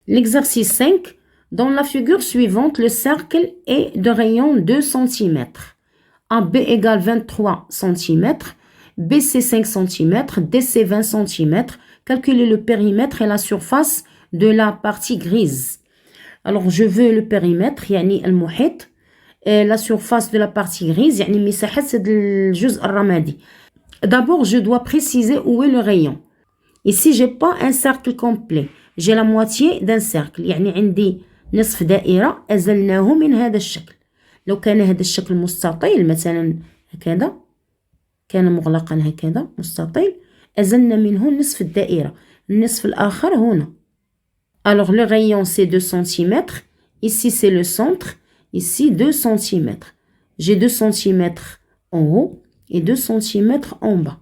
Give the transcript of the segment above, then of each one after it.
L'exercice 5. Dans la figure suivante, le cercle est de rayon 2 cm. AB égale 23 cm, BC 5 cm, DC 20 cm. Calculez le périmètre et la surface de la partie grise. Alors, je veux le périmètre, يعني المحيط, et la surface de la partie grise, يعني مساحة الجزء الرمادي. D'abord, je dois préciser où est le rayon. Ici, j'ai pas un cercle complet. J'ai la moitié d'un cercle. يعني عندي نصف دائرة أزلناه من هذا الشكل. لو كان هذا الشكل مستطيل مثلا هكذا، كان مغلقا هكذا مستطيل، أزلنا منه نصف الدائرة. النصف الآخر هنا. Alors, le rayon, c'est 2 cm. Ici, c'est le centre. Ici, 2 cm. J'ai 2 cm en haut et 2 cm en bas.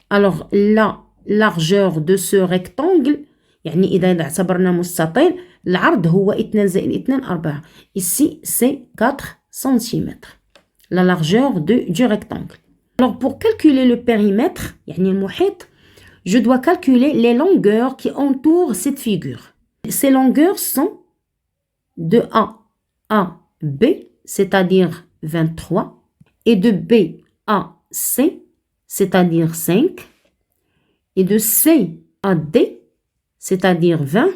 Alors, la largeur de ce rectangle, يعني إذا اعتبرنا مستطيل، العرض هو 2 زائد 2 4. Ici, c'est 4 cm. La largeur du rectangle. Alors, pour calculer le périmètre, يعني المحيط, je dois calculer les longueurs qui entourent cette figure. Ces longueurs sont de A à B, c'est-à-dire 23, et de B à C, c'est-à-dire 5, et de C à D, c'est-à-dire 20.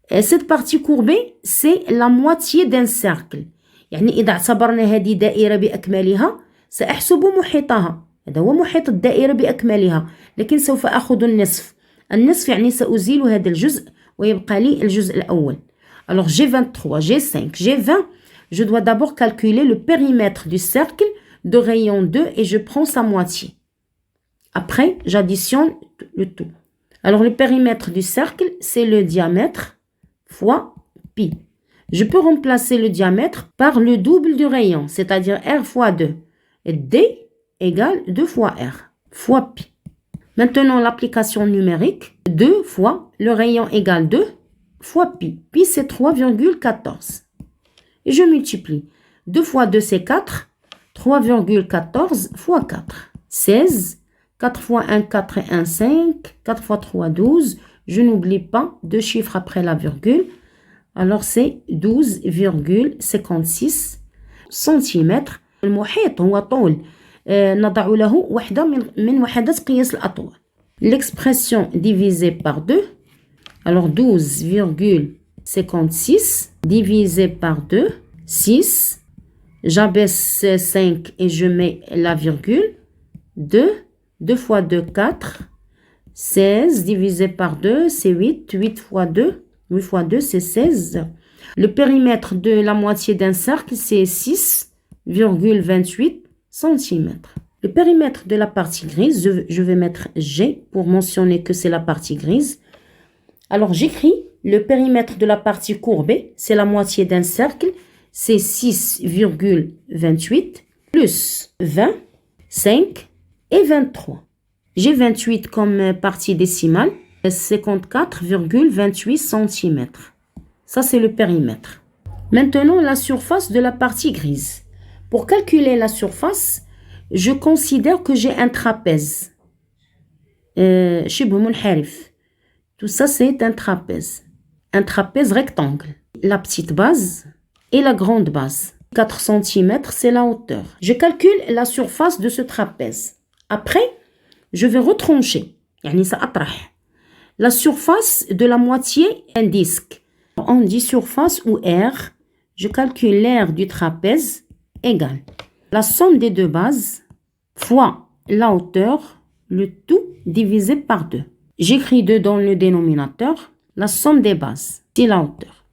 Et cette partie courbée, c'est la moitié d'un cercle. يعني إذا اعتبرنا هذه دائرة بأكملها سأحسب محيطها. هذا هو محيط الدائرة بأكملها، لكن سوف أخذ النصف. النصف يعني سأزيل هذا الجزء ويبقى لي الجزء الأول. Alors j'ai 23, j'ai 5, j'ai 20. Je dois d'abord calculer le périmètre du cercle de rayon 2 et je prends sa moitié. Après, j'additionne le tout. Alors le périmètre du cercle, c'est le diamètre fois pi. Je peux remplacer le diamètre par le double du rayon, c'est-à-dire R fois 2. Et D égale 2 fois R fois pi. Maintenant, l'application numérique, 2 fois le rayon égale 2 fois pi. Pi, c'est 3,14. Et je multiplie. 2 fois 2, c'est 4. 3,14 fois 4. 16. 4 fois 1, 4 et 1, 5. 4 fois 3, 12. Je n'oublie pas 2 chiffres après la virgule. Alors, c'est 12,56 cm. المحيط هو طول نضع له وحدة من وحدات قياس الأطوال. L'expression divisée par 2. Alors, 12,56 divisé par 2, 6. J'abaisse 5 et je mets la virgule. 2. 2 fois 2, 4. 16 divisé par 2, c'est 8. 8 fois 2, 8 fois 2, c'est 16. Le périmètre de la moitié d'un cercle, c'est 6,28 cm. Le périmètre de la partie grise, je vais mettre G pour mentionner que c'est la partie grise. Alors, j'écris le périmètre de la partie courbée, c'est la moitié d'un cercle, c'est 6,28 plus 20, 5 et 23. J'ai 28 comme partie décimale, 54,28 cm. Ça, c'est le périmètre. Maintenant, la surface de la partie grise. Pour calculer la surface, je considère que j'ai un trapèze. شبه منحرف. Tout ça, c'est un trapèze. Un trapèze rectangle. La petite base et la grande base. 4 cm, c'est la hauteur. Je calcule la surface de ce trapèze. Après, je vais retrancher. يعني سأطرح. La surface de la moitié, un disque. On dit surface ou aire. Je calcule l'aire du trapèze égale la somme des deux bases fois la hauteur, le tout divisé par 2. J'écris 2 dans le dénominateur. La somme des bases, c'est la hauteur.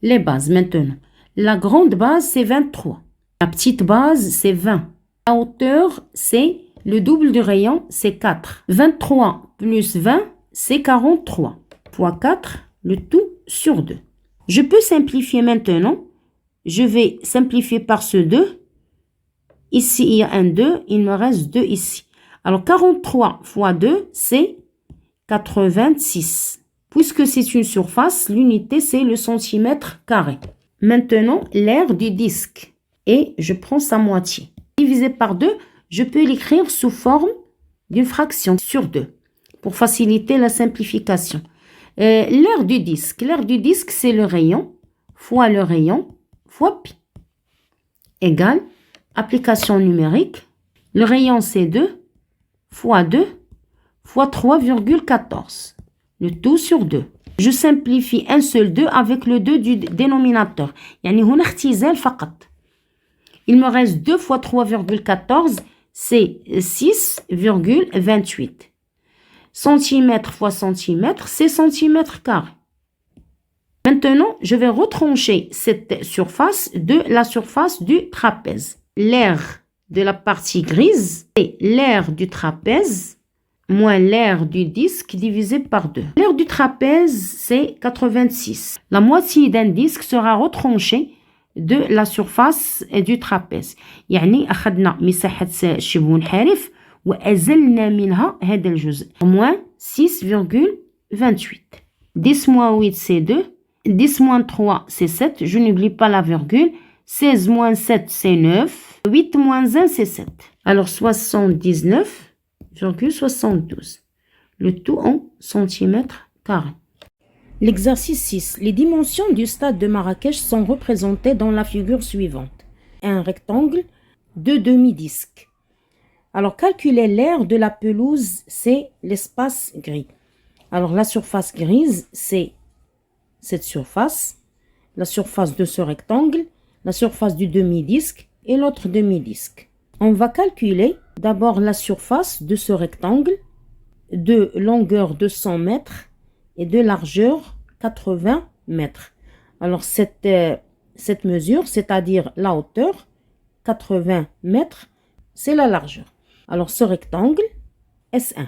Les bases maintenant. La grande base, c'est 23. La petite base, c'est 20. La hauteur, c'est le double du rayon, c'est 4. 23 plus 20, c'est 43. Fois 4, le tout sur 2. Je peux simplifier maintenant. Je vais simplifier par ce 2. Ici, il y a un 2. Il me reste 2 ici. Alors, 43 fois 2, c'est 86. Puisque c'est une surface, l'unité, c'est le centimètre carré. Maintenant, l'aire du disque. Et je prends sa moitié. Divisé par 2, je peux l'écrire sous forme d'une fraction sur 2. Pour faciliter la simplification. L'aire du disque. L'aire du disque, c'est le rayon fois le rayon fois pi égale application numérique. Le rayon, c'est 2 fois 2 fois 3,14. Le tout sur 2. Je simplifie un seul 2 avec le 2 du dénominateur. يعني هنا اختزال فقط. Il me reste 2 fois 3,14, c'est 6,28. Centimètre fois centimètre, c'est centimètre carré. Maintenant, je vais retrancher cette surface de la surface du trapèze. L'aire de la partie grise, c'est l'aire du trapèze moins l'aire du disque divisé par 2. L'aire du trapèze, c'est 86. La moitié d'un disque sera retranchée de la surface du trapèze. يعني أخذنا مساحة شبه حارف وأزلنا منها هذا الجزء. Moins 6,28. 10 moins 8, c'est 2. 10 moins 3, c'est 7. Je n'oublie pas la virgule. 16 moins 7, c'est 9. 8 moins 1, c'est 7. Alors 79,72. Le tout en centimètres carrés. L'exercice 6. Les dimensions du stade de Marrakech sont représentées dans la figure suivante. Un rectangle, deux demi-disques. Alors, calculer l'aire de la pelouse, c'est l'espace gris. Alors, la surface grise, c'est cette surface, la surface de ce rectangle, la surface du demi-disque et l'autre demi-disque. On va calculer d'abord la surface de ce rectangle de longueur de 100 mètres et de largeur 80 mètres. Alors, cette mesure, c'est-à-dire la hauteur, 80 mètres, c'est la largeur. Alors, ce rectangle, S1.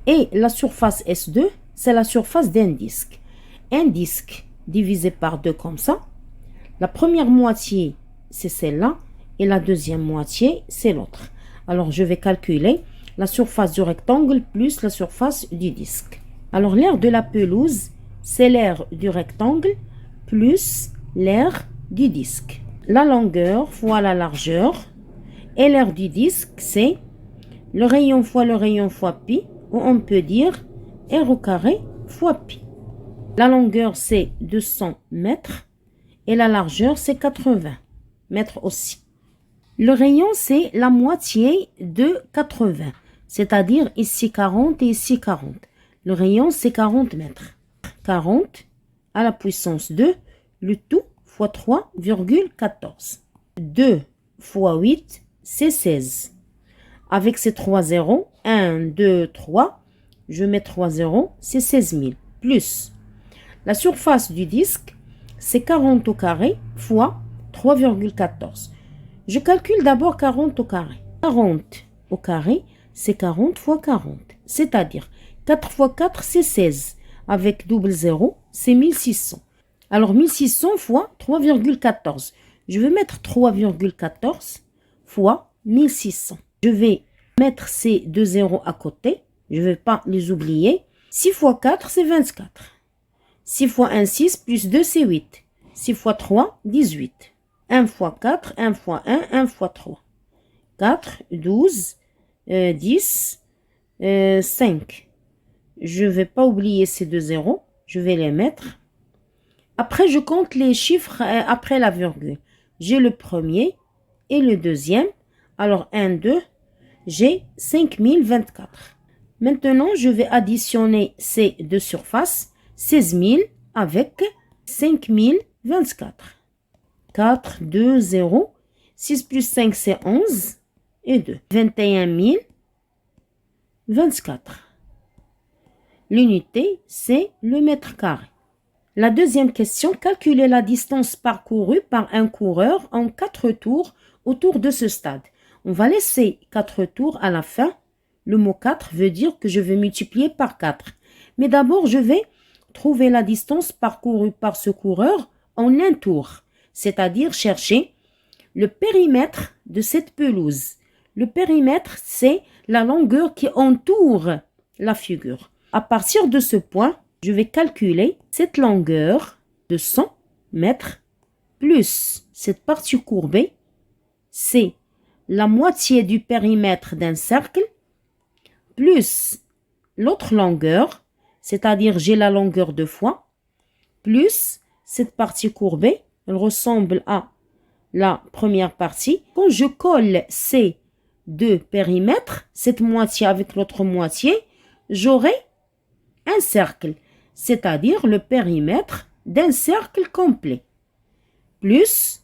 Et la surface S2, c'est la surface d'un disque. Un disque divisé par 2 comme ça. La première moitié, c'est celle-là. Et la deuxième moitié, c'est l'autre. Alors, je vais calculer la surface du rectangle plus la surface du disque. Alors, l'aire de la pelouse, c'est l'aire du rectangle plus l'aire du disque. La longueur fois la largeur. Et l'aire du disque, c'est le rayon fois pi, ou on peut dire r au carré fois pi. La longueur, c'est 200 mètres et la largeur, c'est 80 mètres aussi. Le rayon, c'est la moitié de 80, c'est-à-dire ici 40 et ici 40. Le rayon, c'est 40 mètres. 40 à la puissance 2, le tout fois 3,14. 2 fois 8, c'est 16. Avec ces 3 zéros, 1, 2, 3, je mets 3 zéros, c'est 16 000. Plus la surface du disque, c'est 40 au carré fois 3,14. Je calcule d'abord 40 au carré. 40 au carré, c'est 40 fois 40. C'est-à-dire 4 fois 4, c'est 16. Avec double zéro, c'est 1600. Alors 1600 fois 3,14. Je vais mettre 3,14 fois 1600. Je vais mettre ces deux zéros à côté. Je ne vais pas les oublier. 6 fois 4, c'est 24. 6 fois 1, 6, plus 2, c'est 8. 6 fois 3, 18. 1 fois 4, 1 fois 1, 1 fois 3. 4, 12, 10, 5. Je ne vais pas oublier ces deux zéros. Je vais les mettre. Après, je compte les chiffres après la virgule. J'ai le premier et le deuxième. Alors, 1, 2, j'ai 5024. Maintenant, je vais additionner ces deux surfaces. 16 000 avec 5024. 4, 2, 0. 6 plus 5, c'est 11. Et 2. 21 024. L'unité, c'est le mètre carré. La deuxième question, calculer la distance parcourue par un coureur en 4 tours autour de ce stade. On va laisser 4 tours à la fin. Le mot 4 veut dire que je vais multiplier par 4. Mais d'abord, je vais trouver la distance parcourue par ce coureur en un tour. C'est-à-dire chercher le périmètre de cette pelouse. Le périmètre, c'est la longueur qui entoure la figure. À partir de ce point, je vais calculer cette longueur de 100 mètres plus cette partie courbée, c'est la moitié du périmètre d'un cercle plus l'autre longueur, c'est-à-dire j'ai la longueur 2 fois, plus cette partie courbée, elle ressemble à la première partie. Quand je colle ces deux périmètres, cette moitié avec l'autre moitié, j'aurai un cercle, c'est-à-dire le périmètre d'un cercle complet, plus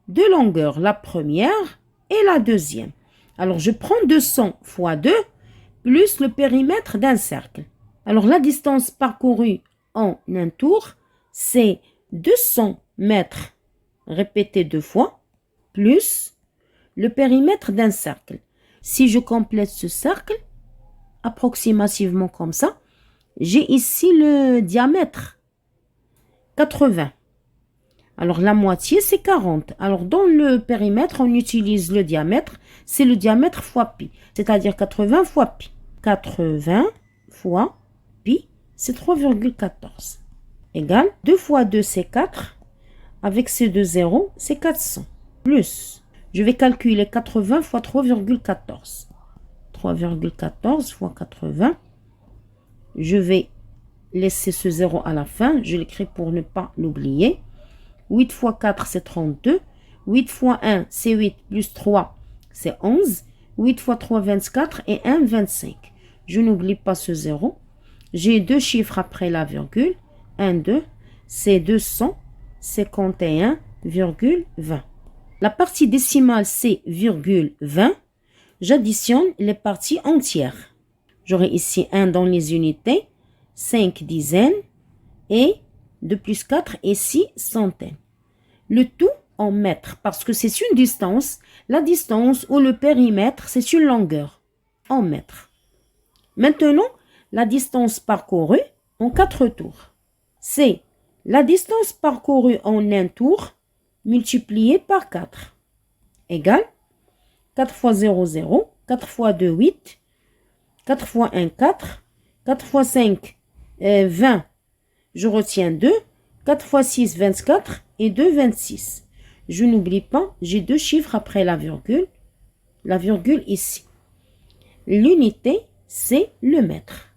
deux longueurs, la première et la deuxième. Alors, je prends 200 fois 2, plus le périmètre d'un cercle. Alors, la distance parcourue en un tour, c'est 200 mètres répété 2 fois, plus le périmètre d'un cercle. Si je complète ce cercle, approximativement comme ça, j'ai ici le diamètre, 80. Alors, la moitié, c'est 40. Alors, dans le périmètre, on utilise le diamètre. C'est le diamètre fois pi, c'est-à-dire 80 fois pi. 80 fois pi, c'est 3,14. Égale 2 fois 2, c'est 4. Avec ces deux zéros, c'est 400. Plus, je vais calculer 80 fois 3,14. 3,14 fois 80. Je vais laisser ce 0 à la fin. Je l'écris pour ne pas l'oublier. 8 fois 4, c'est 32. 8 fois 1, c'est 8, plus 3, c'est 11. 8 fois 3, 24 et 1, 25. Je n'oublie pas ce 0. J'ai deux chiffres après la virgule. 1, 2, c'est 251,20. La partie décimale, c'est virgule 20. J'additionne les parties entières. J'aurai ici 1 dans les unités, 5 dizaines et 2 plus 4 et 6 centaines. Le tout en mètres parce que c'est une distance. La distance ou le périmètre, c'est une longueur en mètres. Maintenant, la distance parcourue en 4 tours. C'est la distance parcourue en un tour multipliée par 4 égale 4 fois 0, 0, 4 fois 2, 8, 4 fois 1, 4, 4 fois 5, 20, je retiens 2, 4 fois 6, 24 et 2, 26. Je n'oublie pas, j'ai deux chiffres après la virgule ici. L'unité, c'est le mètre.